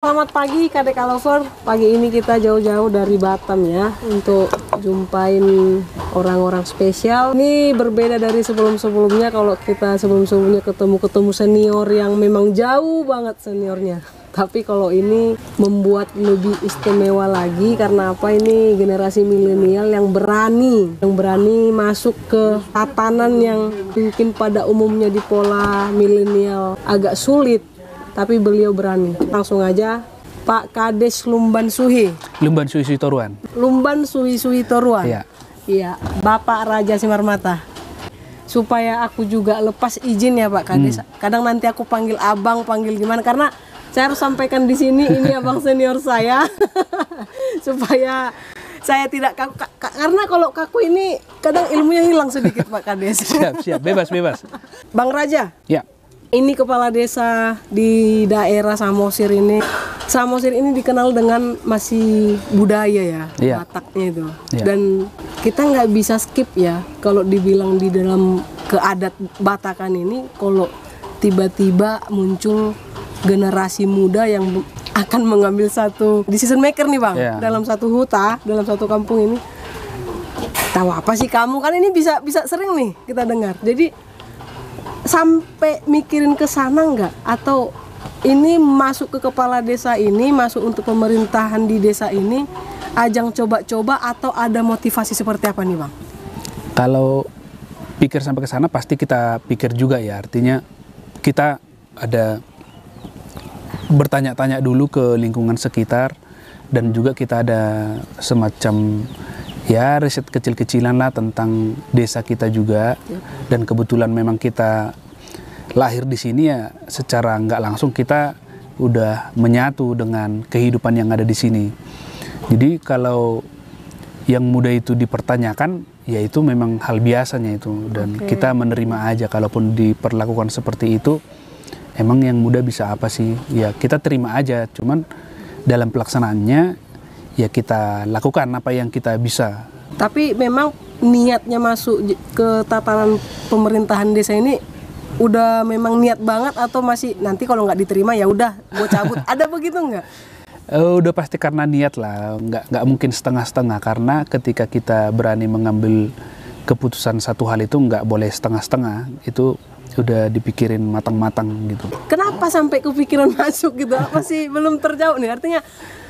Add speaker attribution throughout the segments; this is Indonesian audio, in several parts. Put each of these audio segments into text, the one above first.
Speaker 1: Selamat pagi KDK Lover. Pagi ini kita jauh-jauh dari Batam ya untuk jumpain orang-orang spesial. Ini berbeda dari sebelum-sebelumnya. Kalau kita sebelum-sebelumnya ketemu senior yang memang jauh banget seniornya. Tapi kalau ini membuat lebih istimewa lagi karena apa, ini generasi milenial yang berani masuk ke tatanan yang mungkin pada umumnya di pola milenial agak sulit. Tapi beliau berani. Langsung aja, Pak Kades Lumban Suhi.
Speaker 2: Lumban Suhi Toruan.
Speaker 1: Lumban Suhi Toruan.
Speaker 2: Iya.
Speaker 1: Iya, Bapak Raja Simarmata. Supaya aku juga lepas izin ya Pak Kades. Kadang nanti aku panggil abang, panggil gimana, karena saya harus sampaikan di sini ini abang senior saya. Supaya saya tidak kaku, karena kalau kaku ini kadang ilmunya hilang sedikit Pak Kades.
Speaker 2: Siap, bebas.
Speaker 1: Bang Raja.
Speaker 2: Ya.
Speaker 1: Ini kepala desa di daerah Samosir ini. Samosir ini dikenal dengan masih budaya ya, Bataknya itu. Dan kita nggak bisa skip ya, kalau dibilang di dalam keadat Batakan ini, kalau tiba-tiba muncul generasi muda yang akan mengambil satu decision maker nih Bang, dalam satu huta, dalam satu kampung ini. Tahu apa sih kamu, kan ini bisa sering nih kita dengar. Jadi sampai mikirin ke sana nggak? Atau ini masuk ke kepala desa ini, masuk untuk pemerintahan di desa ini, ajang coba-coba atau ada motivasi seperti apa nih Bang?
Speaker 2: Kalau pikir sampai ke sana pasti kita pikir juga ya, artinya kita ada bertanya-tanya dulu ke lingkungan sekitar, dan juga kita ada semacam ya riset kecil-kecilan lah tentang desa kita juga. Dan kebetulan memang kita lahir di sini ya, secara nggak langsung kita udah menyatu dengan kehidupan yang ada di sini. Jadi kalau yang muda itu dipertanyakan, ya itu memang hal biasanya itu, dan kita menerima aja. Kalaupun diperlakukan seperti itu, emang yang muda bisa apa sih? Ya kita terima aja, cuman dalam pelaksanaannya ya kita lakukan apa yang kita bisa.
Speaker 1: Tapi memang niatnya masuk ke tatanan pemerintahan desa ini udah memang niat banget, atau masih nanti kalau nggak diterima ya udah gue cabut? Ada begitu nggak?
Speaker 2: Udah pasti karena niat lah, nggak mungkin setengah-setengah, karena ketika kita berani mengambil keputusan satu hal itu nggak boleh setengah-setengah, itu udah dipikirin matang-matang gitu.
Speaker 1: Kenapa sampai kepikiran masuk gitu? Apa sih belum terjawab nih? Artinya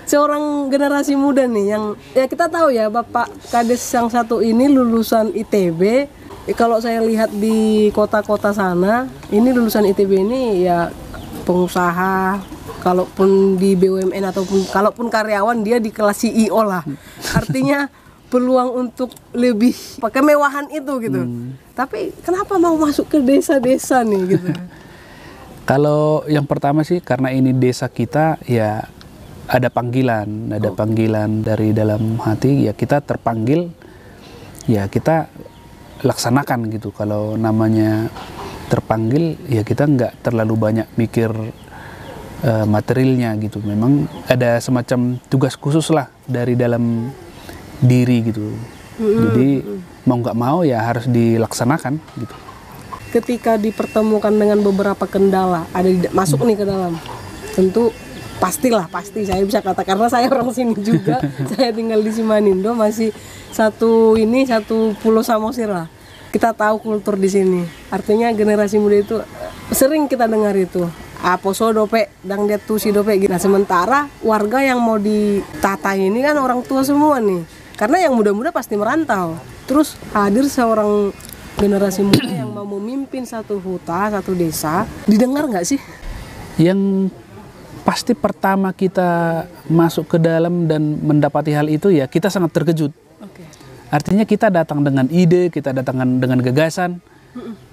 Speaker 1: seorang generasi muda nih yang ya kita tahu ya, Bapak Kades yang satu ini lulusan ITB. Kalau saya lihat di kota-kota sana, ini lulusan ITB ini ya pengusaha, kalaupun di BUMN ataupun kalaupun karyawan dia di kelas CEO lah. Artinya peluang untuk lebih kemewahan itu gitu. Tapi kenapa mau masuk ke desa-desa nih gitu?
Speaker 2: Kalau yang pertama sih karena ini desa kita, ya ada panggilan dari dalam hati, ya kita terpanggil, ya kita laksanakan gitu. Kalau namanya terpanggil, ya kita nggak terlalu banyak mikir materialnya gitu. Memang ada semacam tugas khusus lah dari dalam diri gitu. Jadi mau nggak mau ya harus dilaksanakan gitu.
Speaker 1: Ketika dipertemukan dengan beberapa kendala, masuk nih ke dalam, tentu pasti saya bisa kata, karena saya orang sini juga. Saya tinggal di Simanindo, masih satu pulau Samosir lah. Kita tahu kultur di sini. Artinya generasi muda itu sering kita dengar itu aposo dope dang dia tusi dope gitu. Nah, sementara warga yang mau ditata ini kan orang tua semua nih. Karena yang muda-muda pasti merantau. Terus hadir seorang generasi muda yang mau memimpin satu huta, satu desa, didengar nggak sih?
Speaker 2: Yang pasti pertama kita masuk ke dalam dan mendapati hal itu, ya kita sangat terkejut. Artinya kita datang dengan ide, kita datang dengan gagasan.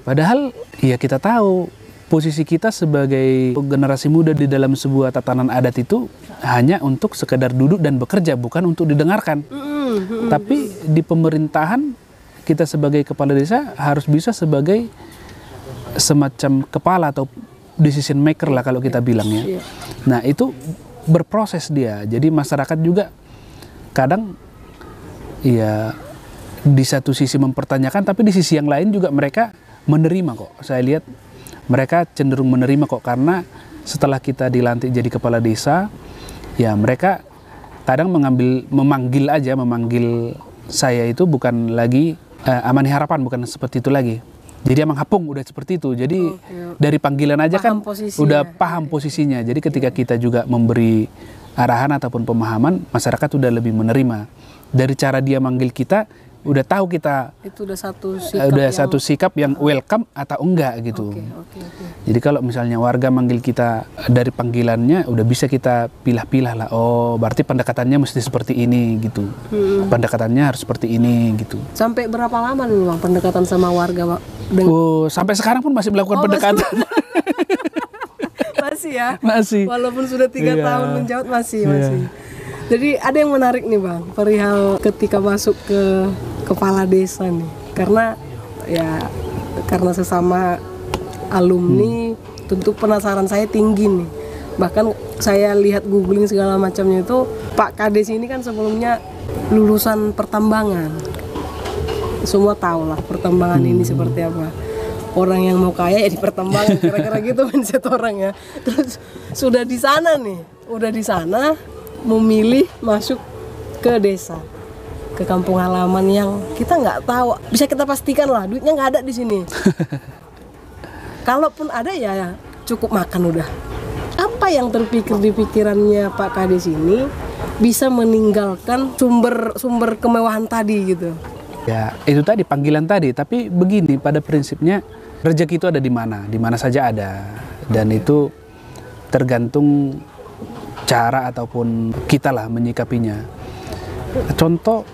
Speaker 2: Padahal ya kita tahu posisi kita sebagai generasi muda di dalam sebuah tatanan adat itu hanya untuk sekedar duduk dan bekerja, bukan untuk didengarkan. Tapi di pemerintahan kita sebagai kepala desa harus bisa sebagai semacam kepala atau decision maker lah kalau kita bilang ya. Nah itu berproses dia. Jadi masyarakat juga kadang ya di satu sisi mempertanyakan, tapi di sisi yang lain juga mereka menerima kok. Saya lihat mereka cenderung menerima kok, karena setelah kita dilantik jadi kepala desa, ya mereka kadang memanggil saya itu bukan lagi Amani Harapan, bukan seperti itu lagi. Jadi emang Hapung udah seperti itu. Jadi dari panggilan aja paham kan udah paham posisinya. Jadi ketika kita juga memberi arahan ataupun pemahaman, masyarakat udah lebih menerima. Dari cara dia manggil kita, udah tahu kita
Speaker 1: itu udah satu sikap
Speaker 2: yang welcome atau enggak gitu. Jadi kalau misalnya warga manggil kita dari panggilannya, udah bisa kita pilah-pilah lah. Oh, berarti pendekatannya mesti seperti ini gitu. Pendekatannya harus seperti ini gitu.
Speaker 1: Sampai berapa lama nih Bang pendekatan sama warga, Pak?
Speaker 2: Sampai sekarang pun masih melakukan pendekatan.
Speaker 1: Masih ya?
Speaker 2: Masih.
Speaker 1: Walaupun sudah 3 tahun menjawab masih. Jadi ada yang menarik nih Bang, perihal ketika masuk ke kepala desa nih. Karena sesama alumni tentu penasaran saya tinggi nih. Bahkan saya lihat googling segala macamnya itu, Pak Kades ini kan sebelumnya lulusan pertambangan. Semua tahu lah pertambangan ini seperti apa. Orang yang mau kaya ya di pertambangan, kira-kira gitu mindset orang ya. Terus sudah di sana memilih masuk ke desa, ke kampung halaman yang kita nggak tahu, bisa kita pastikan lah duitnya nggak ada di sini. Kalaupun ada ya cukup makan udah. Apa yang terpikir di pikirannya Pak Kades ini bisa meninggalkan sumber kemewahan tadi gitu?
Speaker 2: Ya itu tadi panggilan tadi, tapi begini pada prinsipnya rezeki itu ada di mana saja ada, dan itu tergantung cara ataupun kita lah menyikapinya. Contoh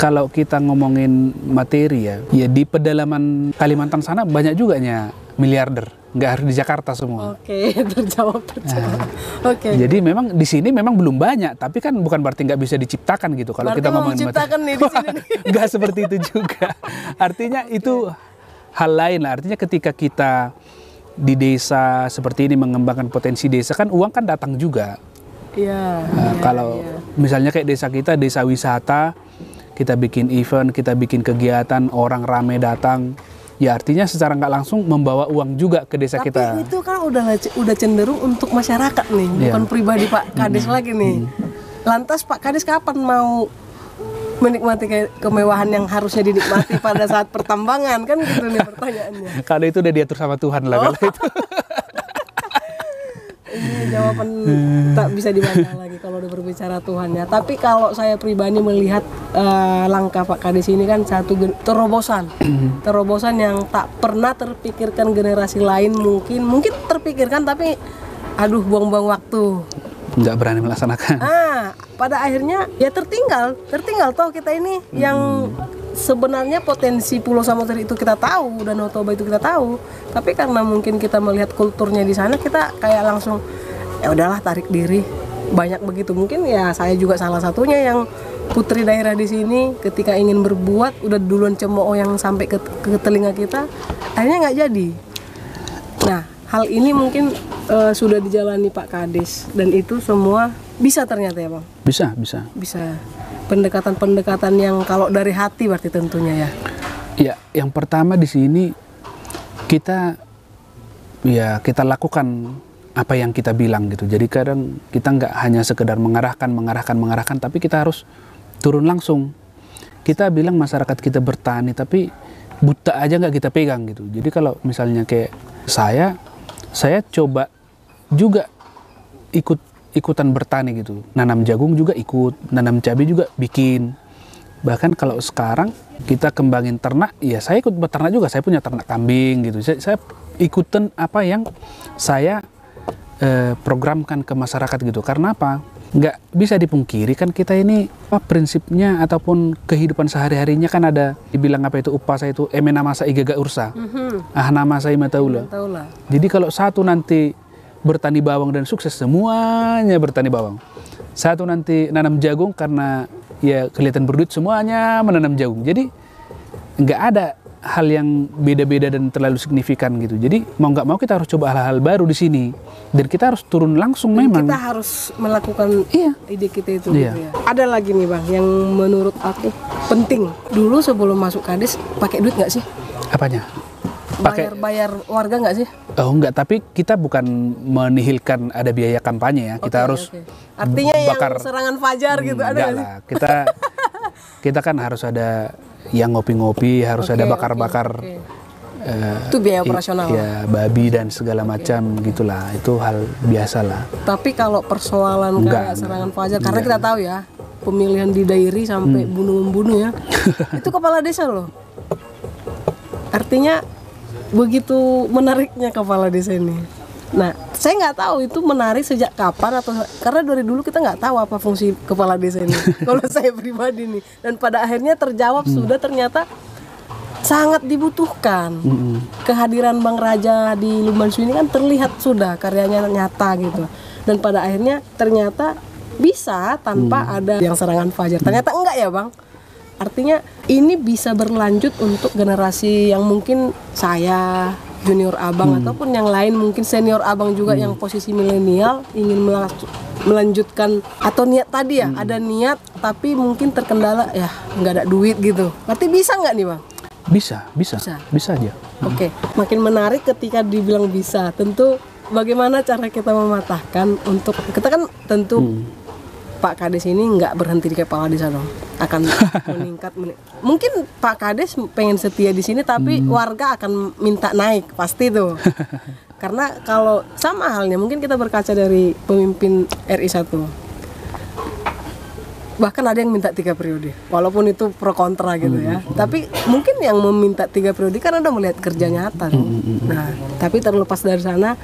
Speaker 2: kalau kita ngomongin materi ya di pedalaman Kalimantan sana banyak juga miliarder, nggak harus di Jakarta semua.
Speaker 1: Oke, terjawab. Oke.
Speaker 2: Jadi memang di sini memang belum banyak, tapi kan bukan berarti nggak bisa diciptakan gitu. Kalau kita ngomongin
Speaker 1: materi, nih di sini.
Speaker 2: Nggak seperti itu juga. Artinya itu hal lain lah. Artinya ketika kita di desa seperti ini mengembangkan potensi desa, kan uang kan datang juga. Kalau misalnya kayak desa kita, desa wisata, kita bikin event, kita bikin kegiatan, orang rame datang, ya artinya secara nggak langsung membawa uang juga ke desa kita.
Speaker 1: Tapi itu kan udah cenderung untuk masyarakat nih, bukan pribadi Pak Kades lagi nih. Lantas Pak Kades kapan mau menikmati kemewahan yang harusnya dinikmati pada saat pertambangan, kan gitu nih pertanyaannya.
Speaker 2: Karena itu udah diatur sama Tuhan lah kalau itu.
Speaker 1: Ini jawaban tak bisa dibantah lagi kalau udah berbicara Tuhan ya. Tapi kalau saya pribadi melihat langkah Pak Kades ini kan satu terobosan yang tak pernah terpikirkan generasi lain, mungkin terpikirkan tapi aduh buang-buang waktu.
Speaker 2: Nggak berani melaksanakan.
Speaker 1: Pada akhirnya ya tertinggal toh kita ini yang sebenarnya potensi Pulau Samosir itu kita tahu, Danau Toba itu kita tahu, tapi karena mungkin kita melihat kulturnya di sana, kita kayak langsung ya udahlah tarik diri. Banyak begitu, mungkin ya saya juga salah satunya yang putri daerah di sini ketika ingin berbuat udah duluan cemooh yang sampai ke telinga kita, akhirnya nggak jadi. Nah, hal ini mungkin sudah dijalani Pak Kades dan itu semua bisa ternyata ya Bang? Bisa. Pendekatan-pendekatan yang kalau dari hati berarti tentunya ya?
Speaker 2: Ya, yang pertama di sini kita lakukan apa yang kita bilang gitu. Jadi kadang kita nggak hanya sekedar mengarahkan, tapi kita harus turun langsung. Kita bilang masyarakat kita bertani, tapi buta aja nggak kita pegang gitu. Jadi kalau misalnya kayak saya coba juga ikutan bertani gitu. Nanam jagung juga ikut, nanam cabai juga bikin. Bahkan kalau sekarang kita kembangin ternak, ya saya ikut beternak juga. Saya punya ternak kambing gitu. Saya ikutan apa yang saya programkan ke masyarakat gitu. Karena apa? Nggak bisa dipungkiri kan kita ini prinsipnya ataupun kehidupan sehari-harinya kan ada dibilang apa itu upasa itu emena masa igaga ursa. Ahna masa imataula. Jadi kalau satu nanti bertani bawang dan sukses, semuanya bertani bawang. Satu nanti nanam jagung karena ya kelihatan berduit, semuanya menanam jagung. Jadi nggak ada hal yang beda-beda dan terlalu signifikan gitu. Jadi mau nggak mau kita harus coba hal-hal baru di sini. Dan kita harus turun langsung dan memang.
Speaker 1: Kita harus melakukan ide kita itu. Gitu ya. Ada lagi nih Bang yang menurut aku penting. Dulu sebelum masuk Kades pakai duit nggak sih?
Speaker 2: Apanya?
Speaker 1: bayar warga nggak sih?
Speaker 2: Oh enggak, tapi kita bukan menihilkan ada biaya kampanye ya. Kita harus
Speaker 1: artinya bakar, yang serangan fajar gitu ada nggak
Speaker 2: lah. Kita kan harus ada yang ngopi-ngopi, harus ada bakar-bakar.
Speaker 1: Itu biaya operasional.
Speaker 2: Ya, babi dan segala macam gitulah. Itu hal biasa lah.
Speaker 1: Tapi kalau persoalan kayak serangan fajar, karena kita tahu ya, pemilihan di daerah sampai bunuh-membunuh ya. Itu kepala desa loh. Artinya begitu menariknya kepala desa ini. Nah, saya nggak tahu itu menarik sejak kapan atau karena dari dulu kita nggak tahu apa fungsi kepala desa ini. Kalau saya pribadi nih, dan pada akhirnya terjawab sudah ternyata sangat dibutuhkan. Kehadiran Bang Raja di Lumbansu ini kan terlihat sudah karyanya nyata gitu. Dan pada akhirnya ternyata bisa tanpa ada yang serangan fajar. Ternyata enggak ya Bang. Artinya ini bisa berlanjut untuk generasi yang mungkin saya, junior abang ataupun yang lain mungkin senior abang juga yang posisi milenial ingin melanjutkan atau niat tadi ya, ada niat tapi mungkin terkendala ya nggak ada duit gitu. Berarti bisa nggak nih Bang?
Speaker 2: Bisa aja.
Speaker 1: Oke. Makin menarik ketika dibilang bisa. Tentu bagaimana cara kita mematahkan untuk kita kan tentu Pak Kades ini nggak berhenti di kepala desa dong, akan meningkat. Mungkin Pak Kades pengen setia di sini, tapi warga akan minta naik pasti tuh. Karena kalau sama halnya, mungkin kita berkaca dari pemimpin RI 1, bahkan ada yang minta 3 periode, walaupun itu pro kontra gitu ya. Tapi mungkin yang meminta 3 periode kan udah melihat kerja nyata dong. Nah, tapi terlepas dari sana,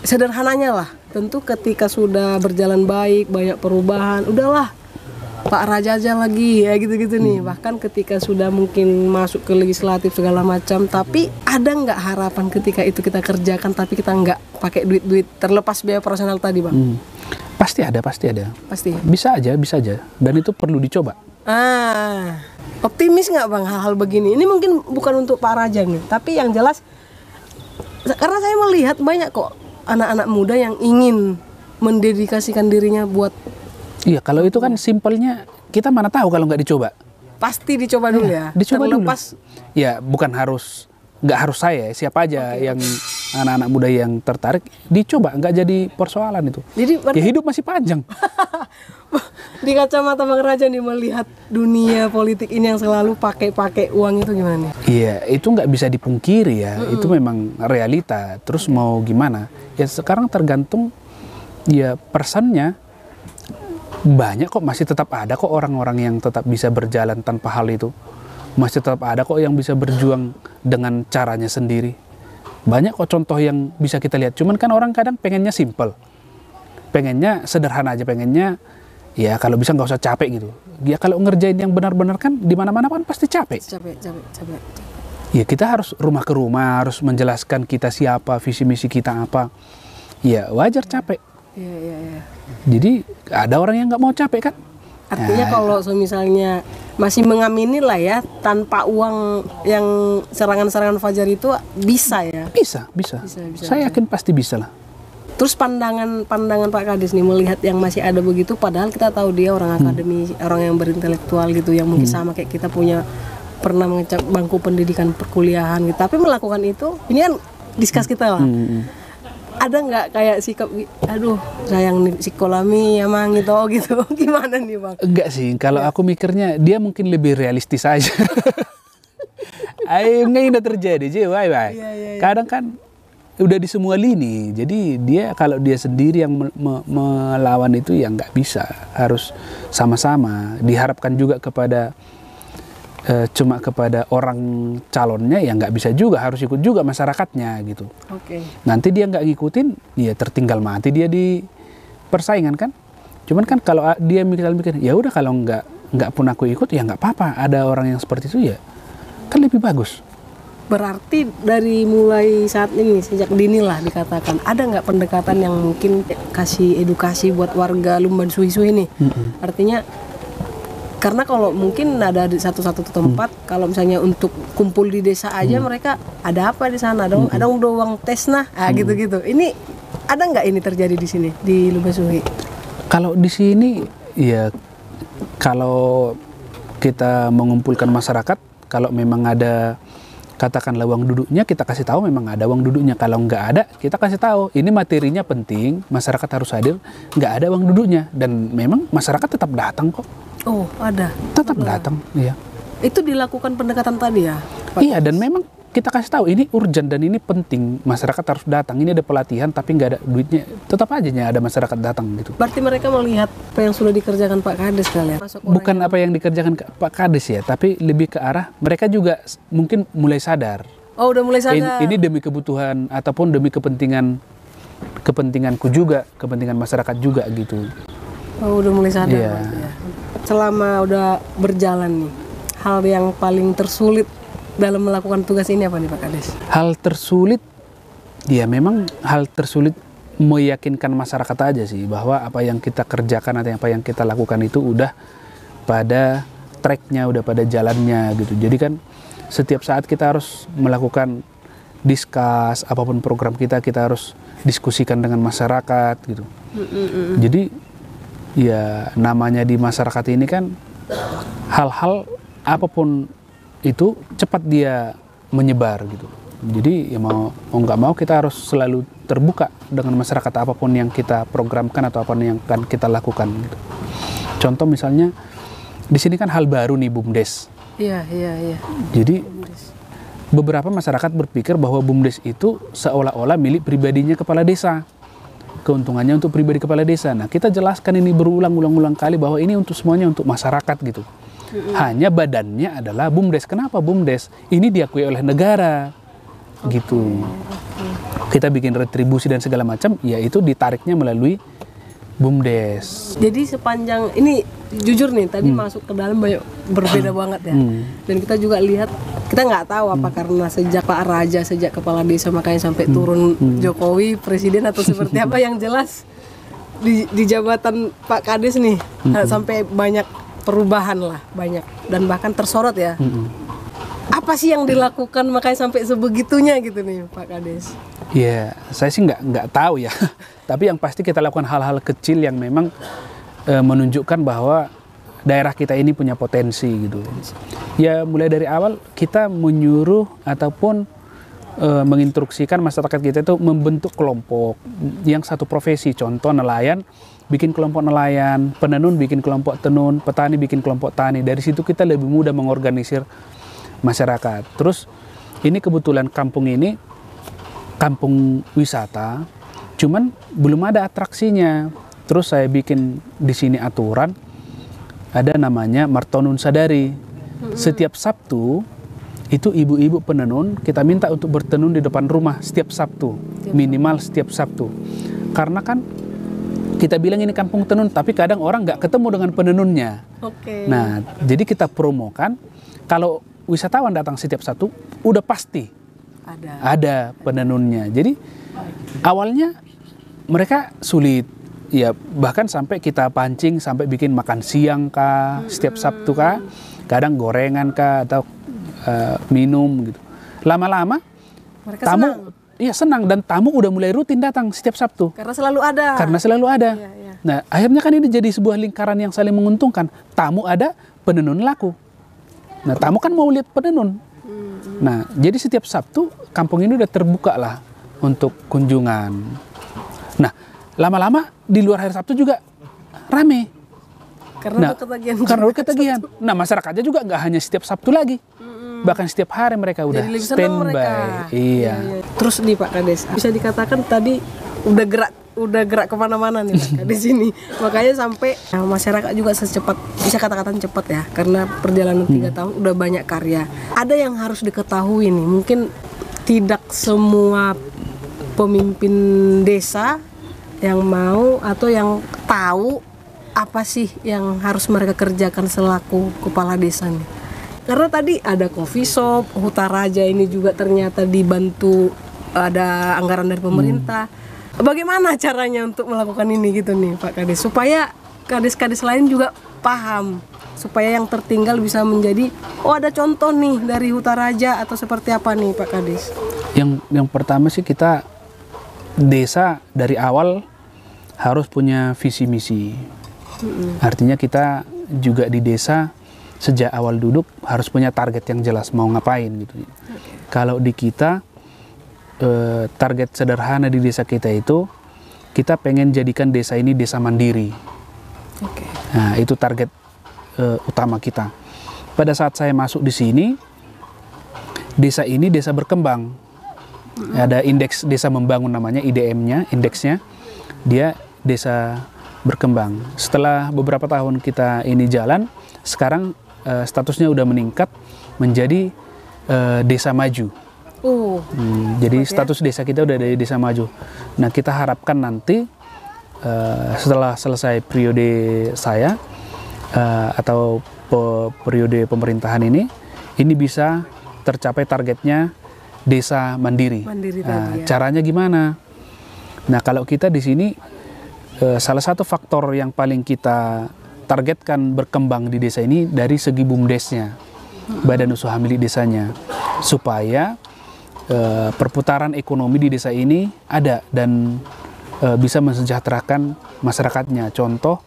Speaker 1: sederhananya lah, tentu ketika sudah berjalan baik, banyak perubahan, udahlah Pak Raja aja lagi ya gitu-gitu nih. Bahkan ketika sudah mungkin masuk ke legislatif segala macam, tapi ada nggak harapan ketika itu kita kerjakan tapi kita nggak pakai duit-duit terlepas biaya operasional tadi Bang?
Speaker 2: Pasti ada. Pasti. Bisa aja. Dan itu perlu dicoba.
Speaker 1: Optimis nggak Bang hal-hal begini? Ini mungkin bukan untuk Pak Raja nih, tapi yang jelas karena saya melihat banyak kok anak-anak muda yang ingin mendedikasikan dirinya buat.
Speaker 2: Iya, kalau itu kan simpelnya kita mana tahu kalau nggak dicoba.
Speaker 1: Pasti dicoba dulu ya.
Speaker 2: Dicoba
Speaker 1: terlepas
Speaker 2: dulu. Ya, nggak harus saya, siapa aja yang anak-anak muda yang tertarik dicoba, nggak jadi persoalan itu.
Speaker 1: Jadi
Speaker 2: ya, hidup masih panjang.
Speaker 1: Di kacamata Bang Raja nih melihat dunia politik ini yang selalu pakai uang itu gimana?
Speaker 2: Iya, itu nggak bisa dipungkiri ya. Itu memang realita. Terus mau gimana? Ya sekarang tergantung ya personnya. Banyak kok, masih tetap ada kok orang-orang yang tetap bisa berjalan tanpa hal itu. Masih tetap ada kok yang bisa berjuang dengan caranya sendiri. Banyak kok contoh yang bisa kita lihat. Cuman kan orang kadang pengennya simple. Pengennya sederhana aja, pengennya ya kalau bisa nggak usah capek gitu. Ya kalau ngerjain yang benar-benar kan di mana-mana kan pasti capek.
Speaker 1: Capek.
Speaker 2: Ya kita harus rumah ke rumah, harus menjelaskan kita siapa, visi misi kita apa. Ya wajar capek.
Speaker 1: Iya.
Speaker 2: Jadi ada orang yang nggak mau capek kan?
Speaker 1: Artinya kalau misalnya masih mengamini lah ya, tanpa uang yang serangan-serangan fajar itu bisa ya?
Speaker 2: Bisa. Saya yakin pasti bisa lah.
Speaker 1: Terus pandangan Pak Kades nih melihat yang masih ada begitu, padahal kita tahu dia orang akademi, orang yang berintelektual gitu, yang mungkin sama kayak kita pernah mengecap bangku pendidikan perkuliahan gitu, tapi melakukan itu, ini kan diskus kita lah. Ada nggak kayak sikap, aduh sayang nih psikolami emang gitu, gimana nih Bang?
Speaker 2: Enggak sih, kalau aku mikirnya dia mungkin lebih realistis aja. Ayo nggak udah terjadi, bye. Kadang kan udah di semua lini, jadi dia kalau dia sendiri yang melawan itu ya nggak bisa, harus sama-sama. Diharapkan juga kepada cuma kepada orang calonnya ya nggak bisa juga, harus ikut juga masyarakatnya gitu. Nanti dia nggak ngikutin, ya tertinggal mati dia di persaingan kan. Cuman kan kalau dia mikir ya udah kalau nggak pun aku ikut ya nggak apa-apa, ada orang yang seperti itu ya kan lebih bagus.
Speaker 1: Berarti dari mulai saat ini, sejak dini lah dikatakan, ada nggak pendekatan yang mungkin kasih edukasi buat warga Lumbansu ini? Artinya karena kalau mungkin ada di satu tempat, kalau misalnya untuk kumpul di desa aja mereka ada apa di sana, ada uang tes gitu. Ini ada nggak ini terjadi di sini di Lumbansu?
Speaker 2: Kalau di sini ya, kalau kita mengumpulkan masyarakat, kalau memang ada katakanlah uang duduknya, kita kasih tahu memang ada uang duduknya. Kalau nggak ada, kita kasih tahu ini materinya penting, masyarakat harus hadir, nggak ada uang duduknya. Dan memang masyarakat tetap datang kok.
Speaker 1: Oh, ada?
Speaker 2: Tetap datang, iya.
Speaker 1: Itu dilakukan pendekatan tadi ya, Pak?
Speaker 2: Iya, dan memang kita kasih tahu ini urgent dan ini penting, masyarakat harus datang. Ini ada pelatihan tapi nggak ada duitnya, tetap aja ada masyarakat datang gitu.
Speaker 1: Berarti mereka melihat apa yang sudah dikerjakan Pak Kades kali ya?
Speaker 2: Bukan apa yang dikerjakan Pak Kades ya, tapi lebih ke arah mereka juga mungkin mulai sadar.
Speaker 1: Oh, udah mulai sadar.
Speaker 2: Ini demi kebutuhan ataupun demi kepentinganku juga, kepentingan masyarakat juga gitu.
Speaker 1: Oh, udah mulai sadar.
Speaker 2: Iya.
Speaker 1: Ya. Selama udah berjalan nih, hal yang paling tersulit dalam melakukan tugas ini apa nih Pak Kades?
Speaker 2: Hal tersulit, ya memang hal tersulit meyakinkan masyarakat aja sih bahwa apa yang kita kerjakan atau apa yang kita lakukan itu udah pada tracknya, udah pada jalannya gitu. Jadi kan setiap saat kita harus melakukan diskus, apapun program kita harus diskusikan dengan masyarakat gitu. Jadi ya namanya di masyarakat ini kan hal-hal apapun itu cepat dia menyebar gitu. Jadi ya mau nggak mau kita harus selalu terbuka dengan masyarakat apapun yang kita programkan atau apa yang akan kita lakukan gitu. Contoh misalnya di sini kan hal baru nih BUMDes.
Speaker 1: Iya.
Speaker 2: Jadi beberapa masyarakat berpikir bahwa BUMDes itu seolah-olah milik pribadinya kepala desa. Keuntungannya untuk pribadi kepala desa. Nah, kita jelaskan ini berulang-ulang kali bahwa ini untuk semuanya untuk masyarakat gitu. Hanya badannya adalah BUMDes. Kenapa BUMDes? Ini diakui oleh negara, gitu. Kita bikin retribusi dan segala macam, yaitu ditariknya melalui BUMDes.
Speaker 1: Jadi sepanjang ini jujur nih tadi masuk ke dalam banyak berbeda banget ya. Dan kita juga lihat, kita nggak tahu apa karena sejak Pak Raja, sejak kepala desa makanya sampai turun Jokowi presiden atau seperti apa, yang jelas di jabatan Pak Kades nih sampai banyak perubahan lah, banyak dan bahkan tersorot ya. Apa sih yang dilakukan makanya sampai sebegitunya gitu nih Pak Kades?
Speaker 2: Ya, saya sih nggak tahu ya. Tapi yang pasti kita lakukan hal-hal kecil yang memang menunjukkan bahwa daerah kita ini punya potensi gitu. Ya mulai dari awal kita menyuruh ataupun menginstruksikan masyarakat kita itu membentuk kelompok yang satu profesi. Contoh nelayan bikin kelompok nelayan, penenun bikin kelompok tenun, petani bikin kelompok tani. Dari situ kita lebih mudah mengorganisir masyarakat. Terus ini kebetulan kampung ini kampung wisata, cuman belum ada atraksinya. Terus saya bikin di sini aturan, ada namanya Martonun Sadari. Setiap Sabtu itu ibu-ibu penenun kita minta untuk bertenun di depan rumah setiap Sabtu, minimal setiap Sabtu. Karena kan kita bilang ini kampung tenun, tapi kadang orang nggak ketemu dengan penenunnya. Nah, jadi kita promokan kalau wisatawan datang setiap Sabtu, udah pasti ada penenunnya. Jadi awalnya mereka sulit, ya bahkan sampai kita pancing sampai bikin makan siang kah, setiap Sabtu kah, kadang gorengan kah atau minum gitu. Lama-lama tamu senang dan tamu udah mulai rutin datang setiap Sabtu.
Speaker 1: Karena selalu ada. Iya.
Speaker 2: Nah, akhirnya kan ini jadi sebuah lingkaran yang saling menguntungkan. Tamu ada, penenun laku. Nah, tamu kan mau lihat penenun. Nah, jadi setiap Sabtu kampung ini udah terbuka lah untuk kunjungan. Nah, lama-lama di luar hari Sabtu juga rame.
Speaker 1: Karena udah
Speaker 2: ketagihan. Nah, masyarakatnya juga nggak hanya setiap Sabtu lagi. Bahkan setiap hari mereka udah standby. Iya.
Speaker 1: Terus nih Pak Kades, bisa dikatakan tadi udah gerak kemana-mana nih Pak Kades ini. Makanya sampai masyarakat juga secepat, bisa kata-kata cepat ya, karena perjalanan 3 tahun udah banyak karya. Ada yang harus diketahui nih, mungkin tidak semua pemimpin desa yang mau atau yang tahu apa sih yang harus mereka kerjakan selaku kepala desa nih. Karena tadi ada coffee shop, Huta Raja ini juga ternyata dibantu ada anggaran dari pemerintah. Bagaimana caranya untuk melakukan ini gitu nih Pak Kades, supaya kades-kades lain juga paham, supaya yang tertinggal bisa menjadi ada contoh nih dari Huta Raja atau seperti apa nih Pak Kades?
Speaker 2: Yang pertama sih kita desa dari awal harus punya visi misi. Artinya kita juga di desa sejak awal duduk harus punya target yang jelas mau ngapain gitu. Kalau di kita target sederhana di desa kita itu, kita pengen jadikan desa ini desa mandiri. Nah, itu target utama kita. Pada saat saya masuk di sini, desa ini desa berkembang. Ada indeks desa membangun namanya, IDM-nya, indeksnya. Dia desa berkembang. Setelah beberapa tahun kita ini jalan, sekarang statusnya udah meningkat menjadi desa maju. Jadi status desa kita udah dari desa maju. Nah, kita harapkan nanti setelah selesai periode saya atau periode pemerintahan ini bisa tercapai targetnya desa mandiri. Caranya gimana? Nah, kalau kita di sini salah satu faktor yang paling kita targetkan berkembang di desa ini dari segi BUMDesnya, badan usaha milik desanya, supaya perputaran ekonomi di desa ini ada dan bisa mensejahterakan masyarakatnya. Contoh,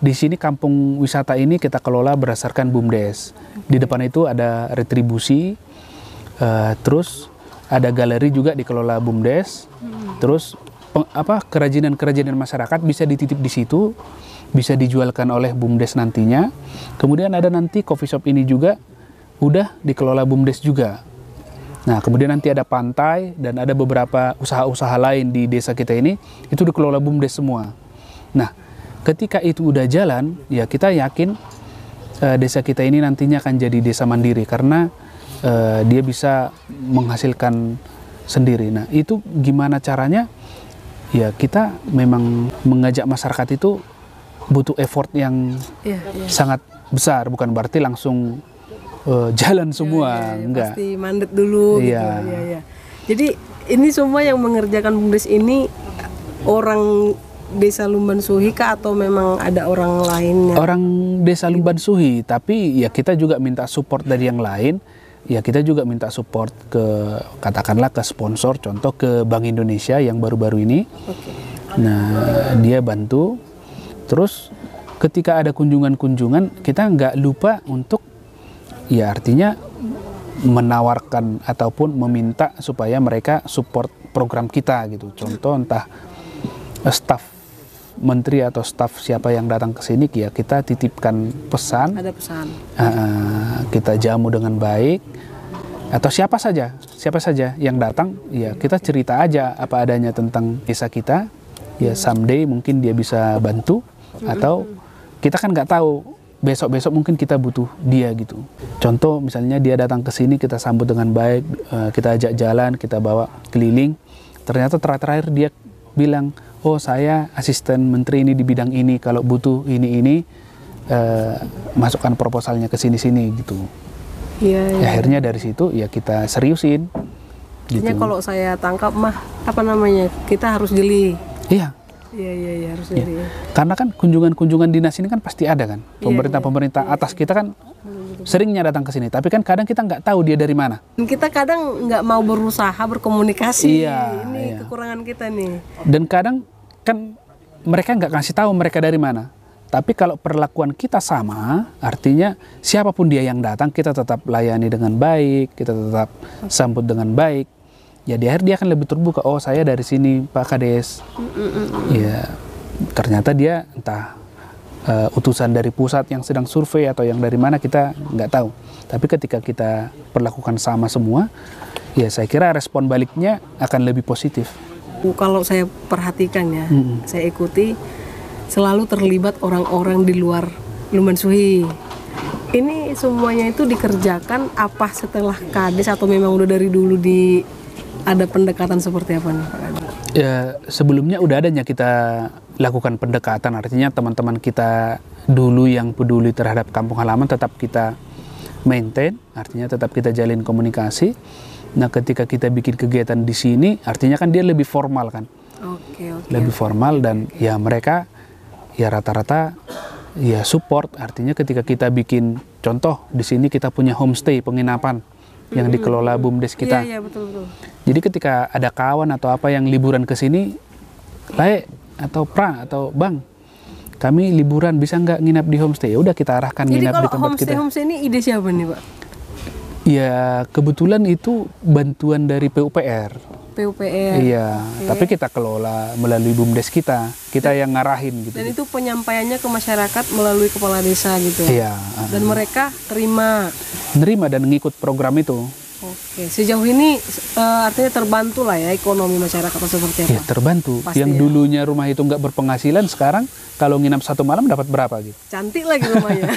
Speaker 2: di sini kampung wisata ini kita kelola berdasarkan BUMDes. Di depan itu ada retribusi, terus ada galeri juga dikelola BUMDes. Terus kerajinan-kerajinan masyarakat bisa dititip di situ, bisa dijualkan oleh BUMDes nantinya. Kemudian ada nanti coffee shop ini juga udah dikelola BUMDes juga. Nah, kemudian nanti ada pantai dan ada beberapa usaha-usaha lain di desa kita ini, itu dikelola BUMDes semua. Nah, ketika itu udah jalan, ya kita yakin desa kita ini nantinya akan jadi desa mandiri karena dia bisa menghasilkan sendiri. Nah, itu gimana caranya? Ya, kita memang mengajak masyarakat itu butuh effort yang sangat besar, bukan berarti langsung jalan semua, enggak.
Speaker 1: Pasti mandet dulu gitu. Jadi ini semua yang mengerjakan BUMDes ini orang desa Lumban Suhi kah atau memang ada orang lainnya?
Speaker 2: Orang desa Lumban Suhi, tapi ya kita juga minta support dari yang lain. Ya kita juga minta support ke, katakanlah ke sponsor, contoh ke Bank Indonesia yang baru-baru ini. Nah, dia bantu. Terus ketika ada kunjungan-kunjungan, kita nggak lupa untuk ya artinya menawarkan ataupun meminta supaya mereka support program kita gitu. Contoh entah staf menteri atau staf siapa yang datang ke sini, ya kita titipkan pesan.
Speaker 1: Ada pesan.
Speaker 2: Kita jamu dengan baik. Atau siapa saja yang datang, ya kita cerita aja apa adanya tentang desa kita. Ya someday mungkin dia bisa bantu, atau kita kan nggak tahu. Besok-besok mungkin kita butuh dia gitu. Contoh misalnya dia datang ke sini, kita sambut dengan baik, kita ajak jalan, kita bawa keliling. Ternyata terakhir dia bilang, oh saya asisten menteri ini di bidang ini, kalau butuh ini, masukkan proposalnya ke sini-sini gitu. Ya, akhirnya dari situ ya kita seriusin. Gitu.
Speaker 1: Kalau saya tangkap kita harus jeli.
Speaker 2: Iya.
Speaker 1: Iya harus jeli.
Speaker 2: Karena kan kunjungan-kunjungan dinas ini kan pasti ada kan. Pemerintah atas kita kan seringnya datang ke sini. Tapi kan kadang kita nggak tahu dia dari mana.
Speaker 1: Kita kadang nggak mau berusaha berkomunikasi. Ini kekurangan kita nih.
Speaker 2: Dan kadang kan mereka nggak kasih tahu mereka dari mana. Tapi kalau perlakuan kita sama, artinya siapapun dia yang datang, kita tetap layani dengan baik, kita tetap sambut dengan baik. Ya di akhir dia akan lebih terbuka, oh saya dari sini Pak Kades. Ya ternyata dia entah utusan dari pusat yang sedang survei atau yang dari mana, kita nggak tahu. Tapi ketika kita perlakukan sama semua, ya saya kira respon baliknya akan lebih positif.
Speaker 1: Kalau saya perhatikan ya, saya ikuti, selalu terlibat orang-orang di luar Lumban Suhi. Ini semuanya itu dikerjakan apa setelah Kades atau memang udah dari dulu ada pendekatan seperti apa nih Pak Kades?
Speaker 2: Ya sebelumnya udah adanya kita lakukan pendekatan, artinya teman-teman kita dulu yang peduli terhadap kampung halaman tetap kita maintain, artinya tetap kita jalin komunikasi. Nah ketika kita bikin kegiatan di sini, artinya kan dia lebih formal kan. Lebih formal dan ya mereka ya rata-rata ya support, artinya ketika kita bikin contoh di sini kita punya homestay penginapan yang dikelola BUMDes kita.
Speaker 1: Iya betul.
Speaker 2: Jadi ketika ada kawan atau apa yang liburan ke sini, Lae atau Pra atau Bang, kami liburan bisa nggak nginap di homestay? Ya udah kita arahkan nginap di tempat kita.
Speaker 1: Homestay ini ide siapa nih Pak?
Speaker 2: Ya kebetulan itu bantuan dari PUPR.
Speaker 1: PUPR.
Speaker 2: Iya, tapi kita kelola melalui BUMDes kita yang ngarahin gitu.
Speaker 1: Dan itu penyampaiannya ke masyarakat melalui kepala desa gitu ya?
Speaker 2: Iya.
Speaker 1: Dan mereka
Speaker 2: nerima dan ngikut program itu.
Speaker 1: Oke, sejauh ini artinya terbantu lah ya ekonomi masyarakat atau seperti apa?
Speaker 2: Ya terbantu.
Speaker 1: Pasti
Speaker 2: yang
Speaker 1: ya.
Speaker 2: dulunya rumah itu nggak berpenghasilan, sekarang kalau nginap 1 malam dapat berapa gitu.
Speaker 1: Cantik lagi rumahnya.